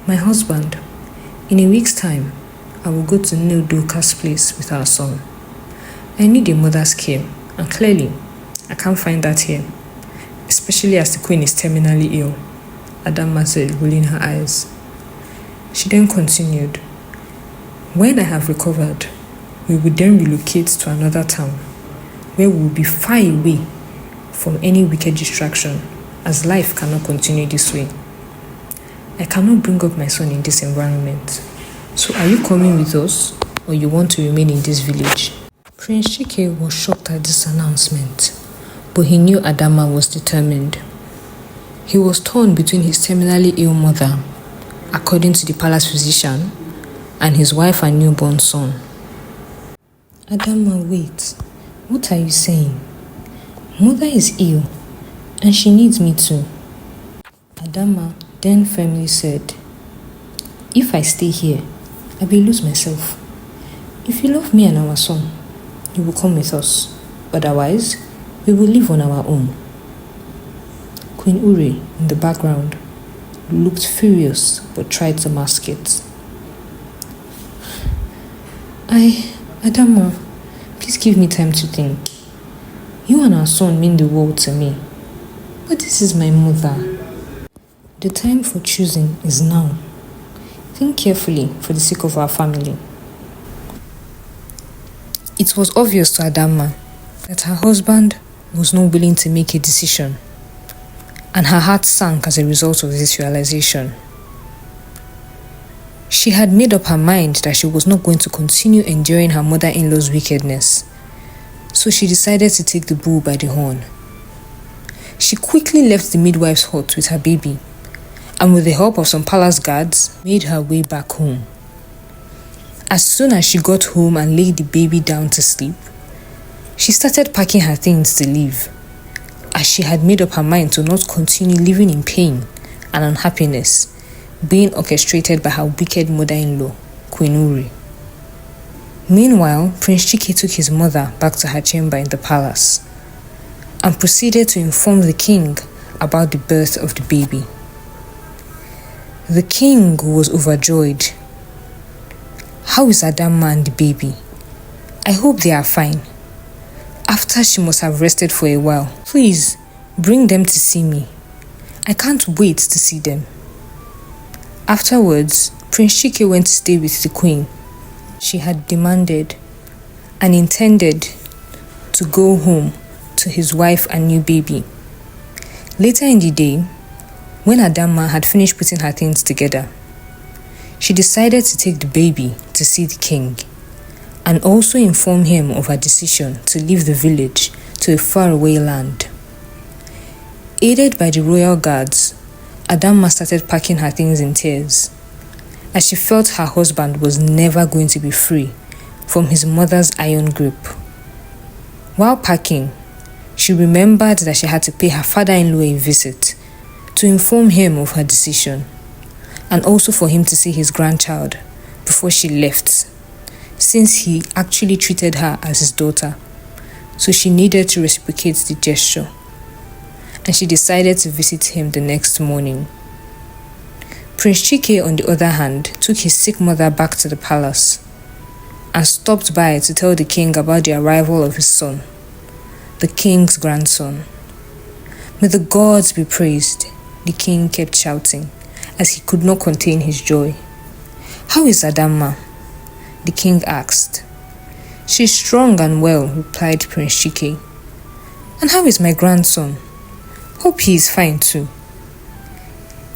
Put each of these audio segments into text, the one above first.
My husband, in a week's time, I will go to Nilduka's place with our son. I need a mother's care, and clearly, I can't find that here, especially as the queen is terminally ill, Adamma said, rolling her eyes. She then continued, when I have recovered, we will then relocate to another town, where we will be far away from any wicked distraction, as life cannot continue this way. I cannot bring up my son in this environment. So are you coming with us, or you want to remain in this village? Prince Chike was shocked at this announcement, but he knew Adamma was determined. He was torn between his terminally ill mother, according to the palace physician, and his wife and newborn son. Adamma, wait. What are you saying? Mother is ill, and she needs me too. Adamma then firmly said, if I stay here, I will lose myself. If you love me and our son, you will come with us. Otherwise, we will live on our own. Queen Uri, in the background, looked furious but tried to mask it. Adamma, please give me time to think. You and our son mean the world to me. But this is my mother. The time for choosing is now. Think carefully for the sake of our family. It was obvious to Adamma that her husband was not willing to make a decision, and her heart sank as a result of this realization. She had made up her mind that she was not going to continue enduring her mother-in-law's wickedness, so she decided to take the bull by the horn. She quickly left the midwife's hut with her baby, and with the help of some palace guards, made her way back home. As soon as she got home and laid the baby down to sleep, she started packing her things to leave, as she had made up her mind to not continue living in pain and unhappiness, being orchestrated by her wicked mother-in-law, Queen Uri. Meanwhile, Prince Chike took his mother back to her chamber in the palace and proceeded to inform the king about the birth of the baby. The king was overjoyed. How is Adamma and the baby? I hope they are fine. After she must have rested for a while, please bring them to see me. I can't wait to see them. Afterwards, Prince Chike went to stay with the queen. She had demanded and intended to go home to his wife and new baby. Later in the day, when Adamma had finished putting her things together, she decided to take the baby to see the king and also inform him of her decision to leave the village to a faraway land. Aided by the royal guards, Adamma started packing her things in tears, as she felt her husband was never going to be free from his mother's iron grip. While packing, she remembered that she had to pay her father-in-law a visit to inform him of her decision, and also for him to see his grandchild before she left, since he actually treated her as his daughter, so she needed to reciprocate the gesture, and she decided to visit him the next morning. Prince Chike, on the other hand, took his sick mother back to the palace and stopped by to tell the king about the arrival of his son, the king's grandson. May the gods be praised, the king kept shouting, as he could not contain his joy. How is Adamma? The king asked. She's strong and well, replied Prince Chike. And how is my grandson? Hope he is fine too.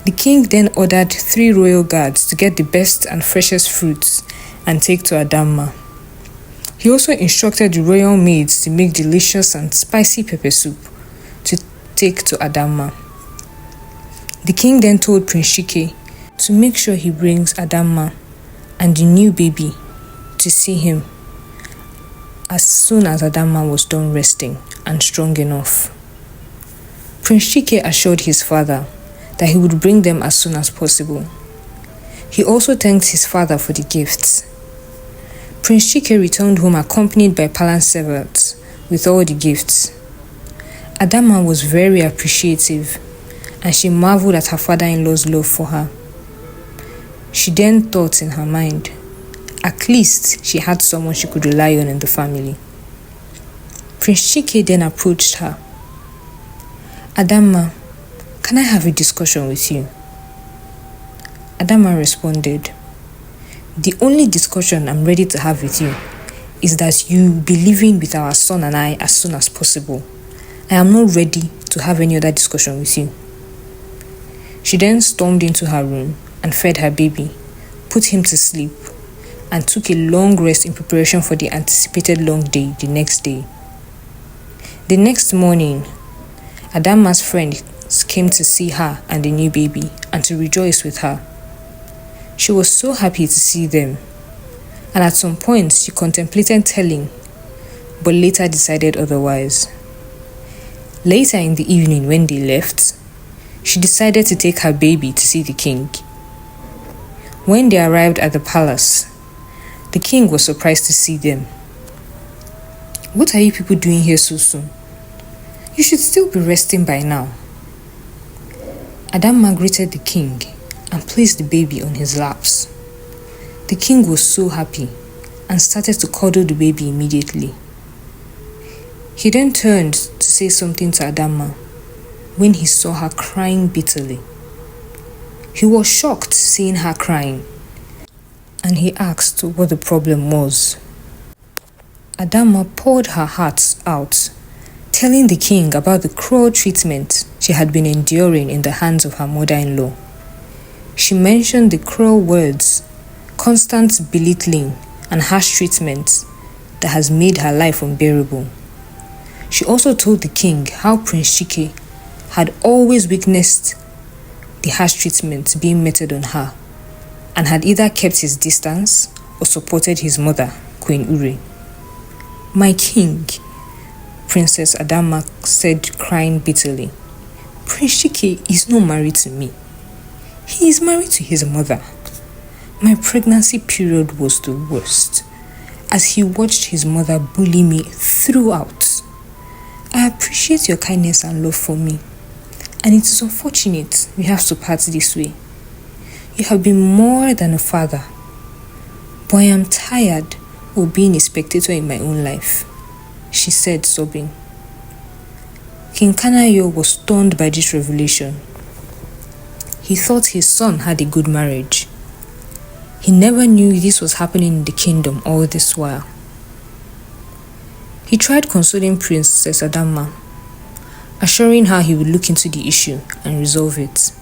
The king then ordered 3 royal guards to get the best and freshest fruits and take to Adamma. He also instructed the royal maids to make delicious and spicy pepper soup to take to Adamma. The king then told Prince Chike to make sure he brings Adamma and the new baby to see him as soon as Adamma was done resting and strong enough. Prince Chike assured his father that he would bring them as soon as possible. He also thanked his father for the gifts. Prince Chike returned home accompanied by palace servants with all the gifts. Adamma was very appreciative, and she marveled at her father-in-law's love for her. She then thought in her mind, at least she had someone she could rely on in the family. Prince Chike then approached her. Adamma, can I have a discussion with you? Adamma responded, the only discussion I'm ready to have with you is that you be living with our son and I as soon as possible. I am not ready to have any other discussion with you. She then stormed into her room and fed her baby, put him to sleep, and took a long rest in preparation for the anticipated long day the next day. The next morning, Adamma's friends came to see her and the new baby and to rejoice with her. She was so happy to see them, and at some point she contemplated telling, but later decided otherwise. Later in the evening when they left, she decided to take her baby to see the king. When they arrived at the palace, the king was surprised to see them. What are you people doing here so soon? You should still be resting by now. Adamma greeted the king and placed the baby on his laps. The king was so happy and started to cuddle the baby immediately. He then turned to say something to Adamma when he saw her crying bitterly. He was shocked seeing her crying, and he asked what the problem was. Adamma poured her heart out, telling the king about the cruel treatment she had been enduring in the hands of her mother-in-law. She mentioned the cruel words, constant belittling, and harsh treatment that has made her life unbearable. She also told the king how Prince Chike had always witnessed the harsh treatment being meted on her and had either kept his distance or supported his mother, Queen Ure. My king, Princess Adamma said, crying bitterly, Prince Chike is not married to me. He is married to his mother. My pregnancy period was the worst, as he watched his mother bully me throughout. I appreciate your kindness and love for me, and it is unfortunate we have to part this way. You have been more than a father, but I am tired of being a spectator in my own life, she said, sobbing. King Kanayo was stunned by this revelation. He thought his son had a good marriage. He never knew this was happening in the kingdom all this while. He tried consoling Princess Adamma, assuring her he would look into the issue and resolve it.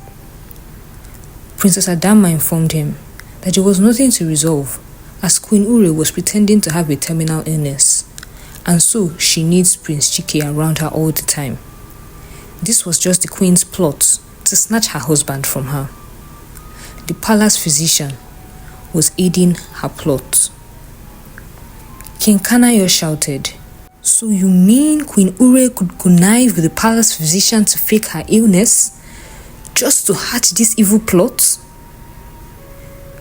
Princess Adamma informed him that there was nothing to resolve, as Queen Ure was pretending to have a terminal illness, and so she needs Prince Chike around her all the time. This was just the queen's plot to snatch her husband from her. The palace physician was aiding her plot. King Kanayo shouted, So you mean Queen Ure could connive with the palace physician to fake her illness, just to hatch this evil plot?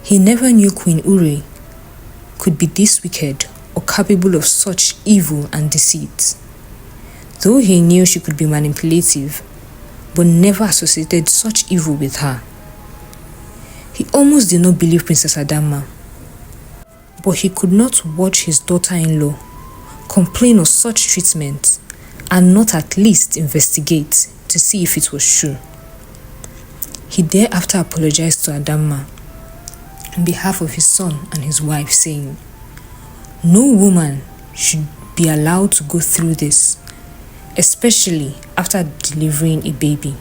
He never knew Queen Ure could be this wicked or capable of such evil and deceit. Though he knew she could be manipulative, but never associated such evil with her. He almost did not believe Princess Adamma, but he could not watch his daughter-in-law complain of such treatment and not at least investigate to see if it was true. He thereafter apologized to Adamma on behalf of his son and his wife, saying, No woman should be allowed to go through this, especially after delivering a baby.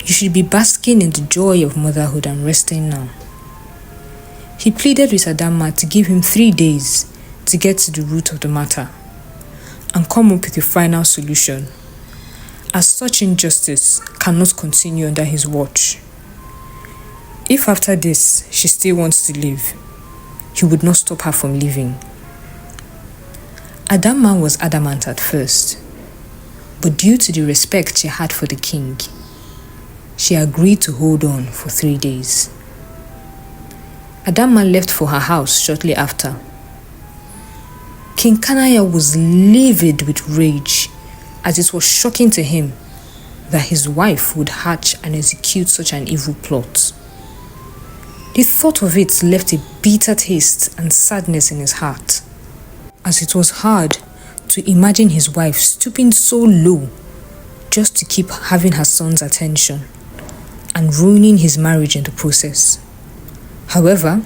You should be basking in the joy of motherhood and resting now. He pleaded with Adamma to give him 3 days to get to the root of the matter and come up with a final solution, as such injustice cannot continue under his watch. If after this she still wants to live, he would not stop her from living. Adamma was adamant at first, but due to the respect she had for the king, she agreed to hold on for 3 days. Adamma left for her house shortly after. King Kanaya was livid with rage, as it was shocking to him that his wife would hatch and execute such an evil plot. The thought of it left a bitter taste and sadness in his heart, as it was hard to imagine his wife stooping so low just to keep having her son's attention and ruining his marriage in the process. However,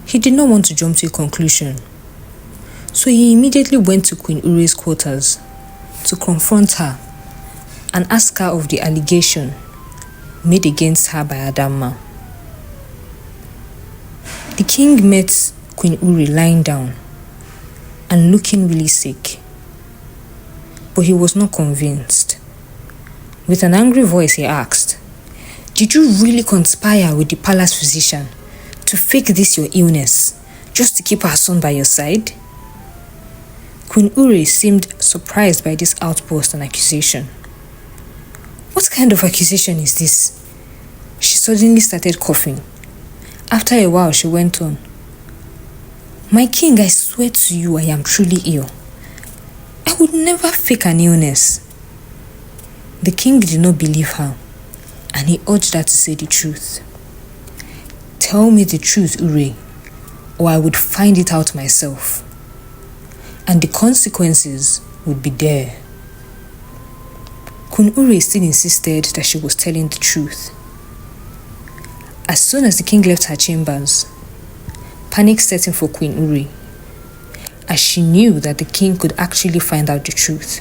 he did not want to jump to a conclusion, so he immediately went to Queen Ure's quarters to confront her and ask her of the allegation made against her by Adamma. The king met Queen Ure lying down and looking really sick, but he was not convinced. With an angry voice, he asked, "Did you really conspire with the palace physician to fake this your illness just to keep our son by your side?" Queen Ure seemed surprised by this outburst and accusation. "What kind of accusation is this?" She suddenly started coughing. After a while, she went on, "My king, I swear to you I am truly ill. I would never fake an illness." The king did not believe her, and he urged her to say the truth. "Tell me the truth, Ure, or I would find it out myself, and the consequences would be there." Queen Ure still insisted that she was telling the truth. As soon as the king left her chambers, panic set in for Queen Ure, as she knew that the king could actually find out the truth.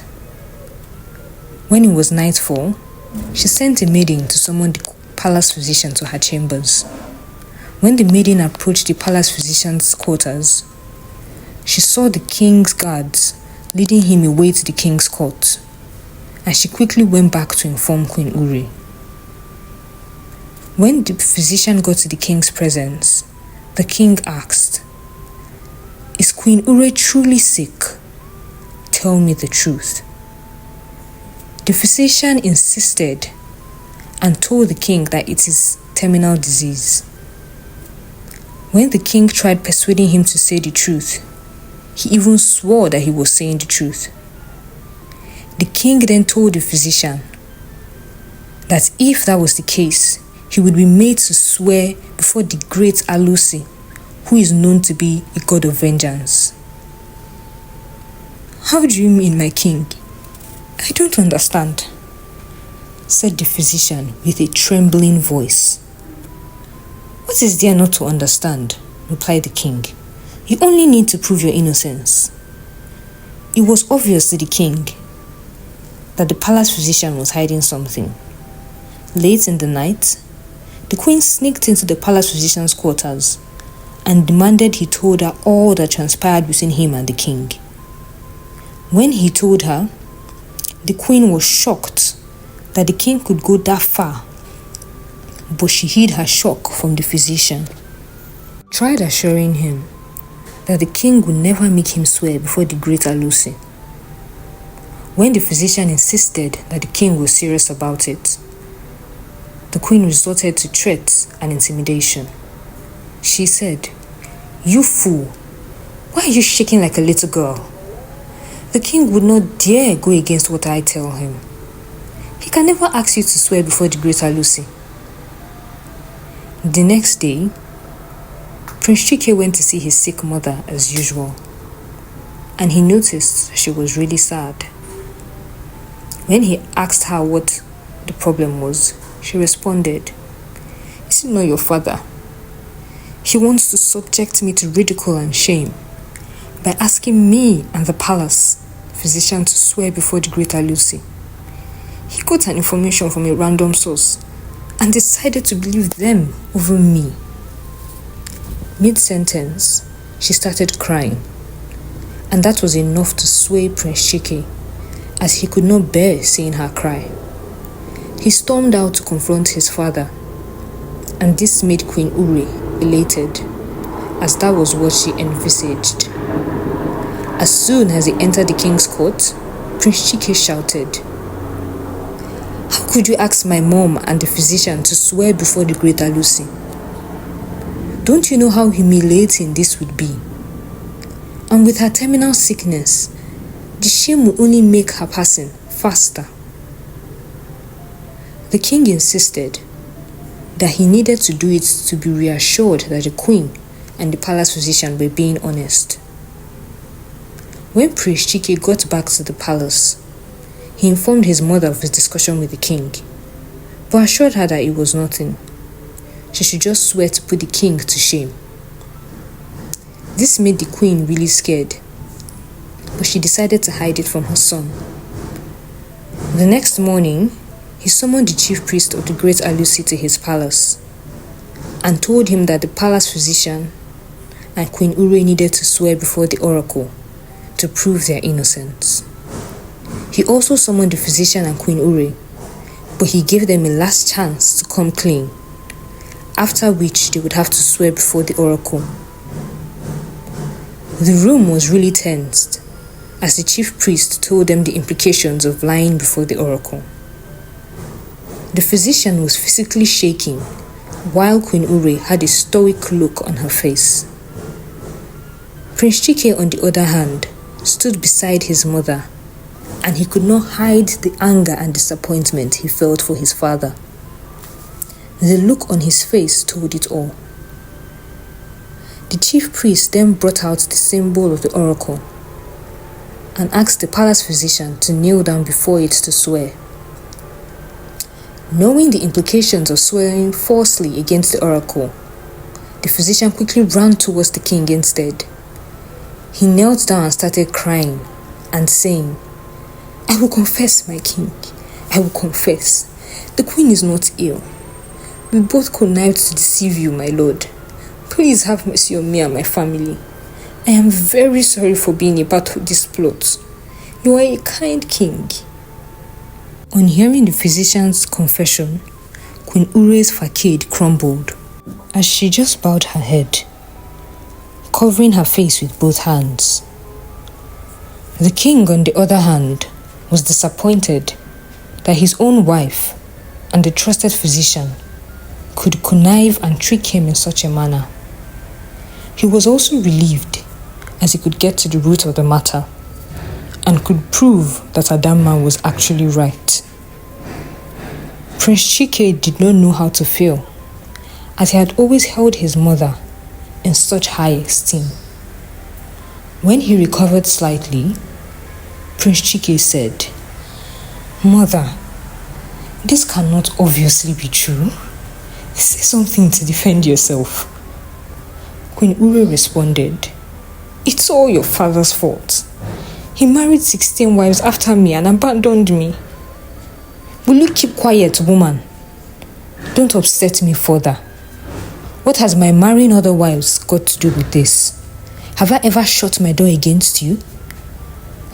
When it was nightfall, she sent a maiden to summon the palace physician to her chambers. When the maiden approached the palace physician's quarters, she saw the king's guards leading him away to the king's court, and she quickly went back to inform Queen Ure. When the physician got to the king's presence, the king asked, "Is Queen Ure truly sick? Tell me the truth." The physician insisted and told the king that it is terminal disease. When the king tried persuading him to say the truth, he even swore that he was saying the truth. The king then told the physician that if that was the case, he would be made to swear before the great Alusi, who is known to be a god of vengeance. "How do you mean, my king? I don't understand," said the physician with a trembling voice. "What is there not to understand?" replied the king. "You only need to prove your innocence." It was obvious to the king that the palace physician was hiding something. Late in the night, the queen sneaked into the palace physician's quarters and demanded he told her all that transpired between him and the king. When he told her, the queen was shocked that the king could go that far, but she hid her shock from the physician. She tried assuring him that the king would never make him swear before the great Alusi. When the physician insisted that the king was serious about it, the queen resorted to threats and intimidation. She said, "You fool, why are you shaking like a little girl? The king would not dare go against what I tell him. He can never ask you to swear before the great Alusi." The next day, Prince Chike went to see his sick mother as usual, and he noticed she was really sad. When he asked her what the problem was, she responded, "Is it not your father? He wants to subject me to ridicule and shame by asking me and the palace physician to swear before the great Alusi. He got an information from a random source and decided to believe them over me." Mid-sentence, she started crying, and that was enough to sway Prince Chike, as he could not bear seeing her cry. He stormed out to confront his father, and this made Queen Ure elated, as that was what she envisaged. As soon as he entered the king's court, Prince Chike shouted, "How could you ask my mom and the physician to swear before the great Alusi? Don't you know how humiliating this would be? And with her terminal sickness, the shame will only make her passing faster." The king insisted that he needed to do it to be reassured that the queen and the palace physician were being honest. When Prince Chike got back to the palace, he informed his mother of his discussion with the king, but assured her that it was nothing. She should just swear to put the king to shame. This made the queen really scared, but she decided to hide it from her son. The next morning, he summoned the chief priest of the great Alusi to his palace and told him that the palace physician and Queen Ure needed to swear before the oracle to prove their innocence. He also summoned the physician and Queen Ure, but he gave them a last chance to come clean, after which they would have to swear before the oracle. The room was really tensed as the chief priest told them the implications of lying before the oracle. The physician was physically shaking, while Queen Ure had a stoic look on her face. Prince Chike, on the other hand, stood beside his mother, and he could not hide the anger and disappointment he felt for his father. The look on his face told it all. The chief priest then brought out the symbol of the oracle and asked the palace physician to kneel down before it to swear. Knowing the implications of swearing falsely against the oracle, the physician quickly ran towards the king instead. He knelt down and started crying and saying, "I will confess, my king. I will confess. The queen is not ill. We both connived to deceive you, my lord. Please have mercy on me and my family. I am very sorry for being a part of this plot. You are a kind king." On hearing the physician's confession, Queen Ure's facade crumbled as she just bowed her head, covering her face with both hands. The king, on the other hand, was disappointed that his own wife and the trusted physician could connive and trick him in such a manner. He was also relieved as he could get to the root of the matter and could prove that Adamma was actually right. Prince Chike did not know how to feel, as he had always held his mother in such high esteem. When he recovered slightly, Prince Chike said, "Mother, this cannot obviously be true. Say something to defend yourself." Queen Ure responded, "It's all your father's fault. He married 16 wives after me and abandoned me. Will you keep quiet, woman? Don't upset me further. What has my marrying other wives got to do with this? Have I ever shut my door against you?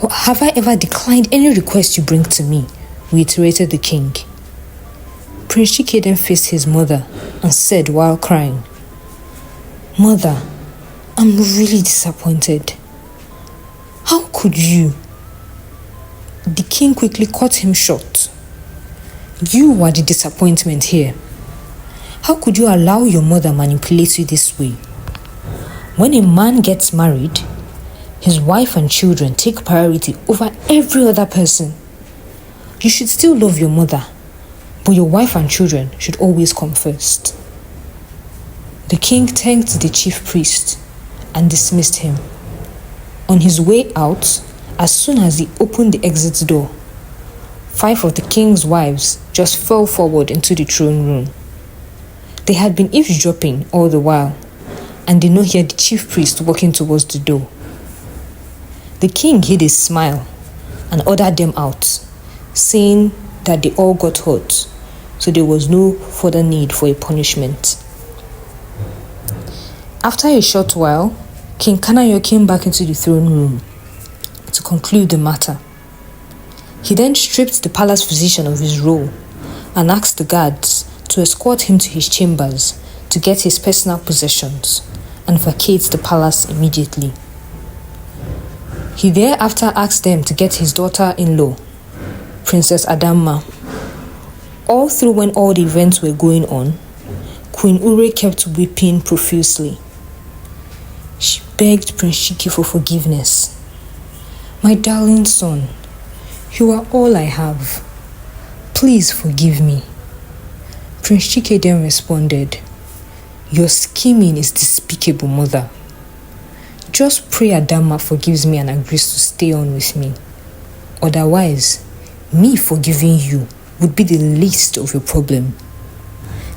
Or have I ever declined any request you bring to me?" reiterated the king. Prince Chike then faced his mother and said while crying, "Mother, I'm really disappointed. How could you?" The king quickly cut him short. "You were the disappointment here. How could you allow your mother manipulate you this way? When a man gets married, his wife and children take priority over every other person. You should still love your mother, but your wife and children should always come first." The king thanked the chief priest and dismissed him. On his way out, as soon as he opened the exit door, 5 of the king's wives just fell forward into the throne room. They had been eavesdropping all the while and did not hear the chief priest walking towards the door. The king hid a smile and ordered them out, saying that they all got hurt, so there was no further need for a punishment. After a short while, King Kanayo came back into the throne room to conclude the matter. He then stripped the palace physician of his role and asked the guards to escort him to his chambers to get his personal possessions and vacate the palace immediately. He thereafter asked them to get his daughter-in-law, Princess Adamma. All through when all the events were going on, Queen Ure kept weeping profusely. She begged Prince Chike for forgiveness. "My darling son, you are all I have. Please forgive me. Prince Chike then responded, "Your scheming is despicable, mother. Just pray Adamma forgives me and agrees to stay on with me. Otherwise, me forgiving you would be the least of your problem."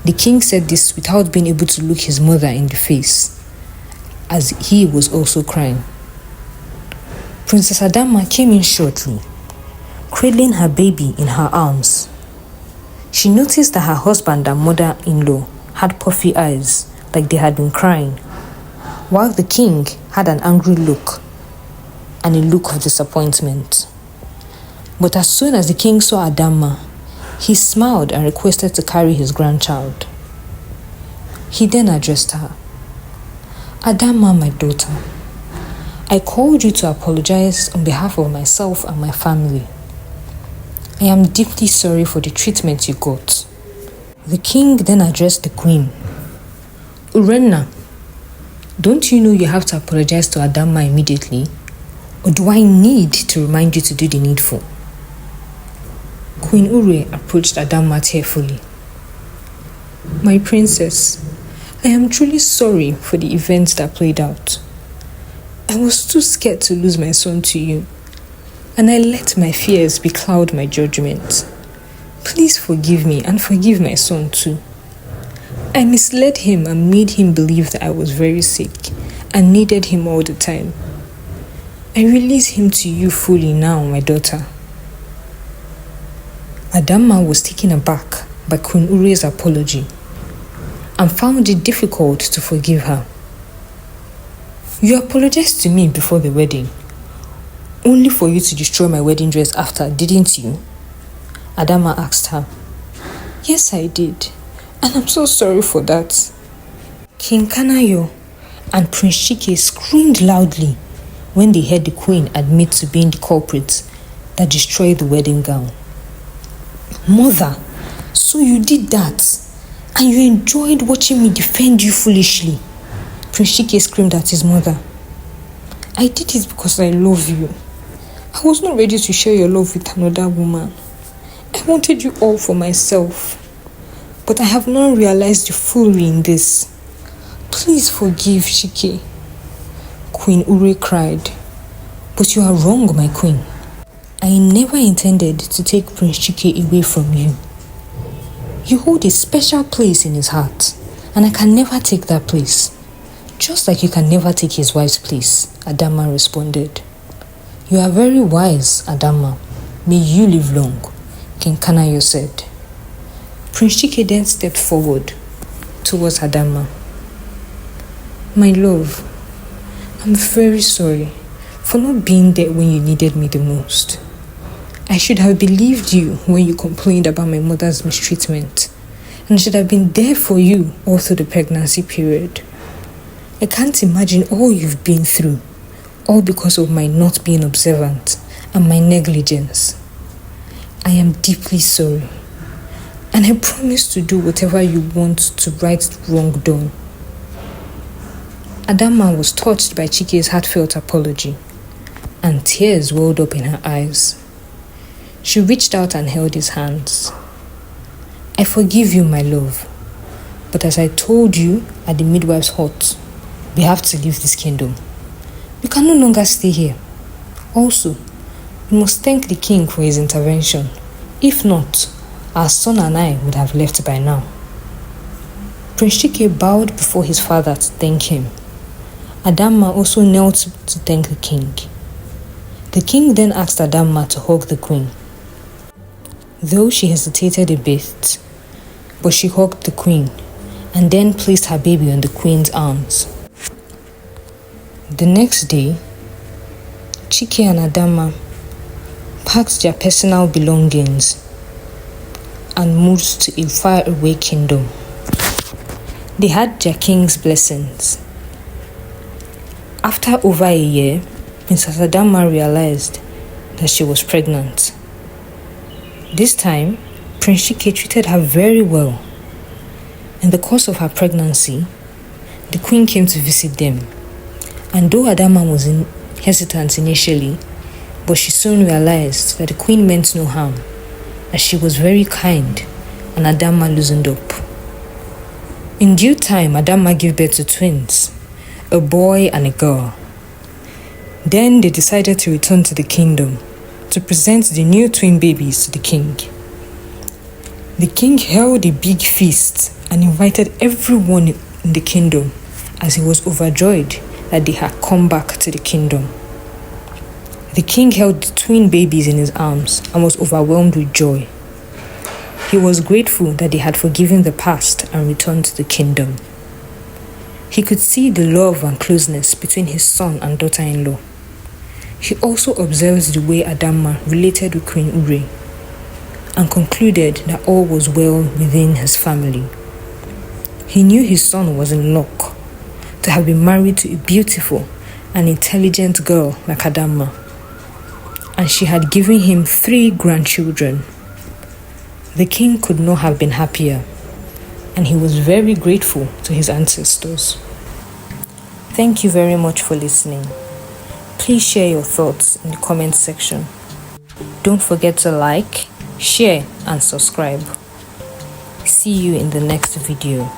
The king said this without being able to look his mother in the face, as he was also crying. Princess Adamma came in shortly, cradling her baby in her arms. She noticed that her husband and mother-in-law had puffy eyes, like they had been crying, while the king had an angry look and a look of disappointment. But as soon as the king saw Adamma, he smiled and requested to carry his grandchild. He then addressed her. "Adamma, my daughter, I called you to apologize on behalf of myself and my family. I am deeply sorry for the treatment you got." The king then addressed the queen. "Urenna, don't you know you have to apologize to Adamma immediately? Or do I need to remind you to do the needful?" Queen Ure approached Adamma tearfully. "My princess, I am truly sorry for the events that played out. I was too scared to lose my son to you, and I let my fears becloud my judgment. Please forgive me and forgive my son too. I misled him and made him believe that I was very sick and needed him all the time. I release him to you fully now, my daughter." Adamma was taken aback by Queen Ure's apology and found it difficult to forgive her. "You apologized to me before the wedding, only for you to destroy my wedding dress after, didn't you?" Adamma asked her. "Yes, I did, and I'm so sorry for that." King Kanayo and Prince Chike screamed loudly when they heard the queen admit to being the culprit that destroyed the wedding gown. "Mother, so you did that, and you enjoyed watching me defend you foolishly?" Prince Chike screamed at his mother. "I did it because I love you. I was not ready to share your love with another woman. I wanted you all for myself, but I have not realized the foolery in this. Please forgive Chike." Queen Ure cried. "But you are wrong, my queen. I never intended to take Prince Chike away from you. You hold a special place in his heart, and I can never take that place. Just like you can never take his wife's place," Adamma responded. "You are very wise, Adamma. May you live long," King Kanayo said. Prince Chike then stepped forward towards Adamma. "My love, I'm very sorry for not being there when you needed me the most. I should have believed you when you complained about my mother's mistreatment, and should have been there for you all through the pregnancy period. I can't imagine all you've been through, all because of my not being observant and my negligence. I am deeply sorry, and I promise to do whatever you want to right the wrong done." Adamma was touched by Chike's heartfelt apology, and tears welled up in her eyes. She reached out and held his hands. "I forgive you, my love, but as I told you at the midwife's hut, we have to leave this kingdom. We can no longer stay here. Also, we must thank the king for his intervention. If not, our son and I would have left by now." Prince Chike bowed before his father to thank him. Adamma also knelt to thank the king. The king then asked Adamma to hug the queen. Though she hesitated a bit, but she hugged the queen and then placed her baby on the queen's arms. The next day, Chike and Adamma packed their personal belongings and moved to a faraway kingdom. They had their king's blessings. After over a year, Princess Adamma realized that she was pregnant. This time, Prince Chike treated her very well. In the course of her pregnancy, the queen came to visit them. And though Adamma was hesitant initially, but she soon realized that the queen meant no harm, as she was very kind and Adamma loosened up. In due time, Adamma gave birth to twins, a boy and a girl. Then they decided to return to the kingdom to present the new twin babies to the king. The king held a big feast and invited everyone in the kingdom as he was overjoyed that they had come back to the kingdom. The king held the twin babies in his arms and was overwhelmed with joy. He was grateful that they had forgiven the past and returned to the kingdom. He could see the love and closeness between his son and daughter-in-law. He also observed the way Adamma related with Queen Ure and concluded that all was well within his family. He knew his son was in luck to have been married to a beautiful and intelligent girl like Adamma, and she had given him 3 grandchildren. The king could not have been happier, and he was very grateful to his ancestors. Thank you very much for listening. Please share your thoughts in the comment section. Don't forget to like, share, and subscribe. See you in the next video.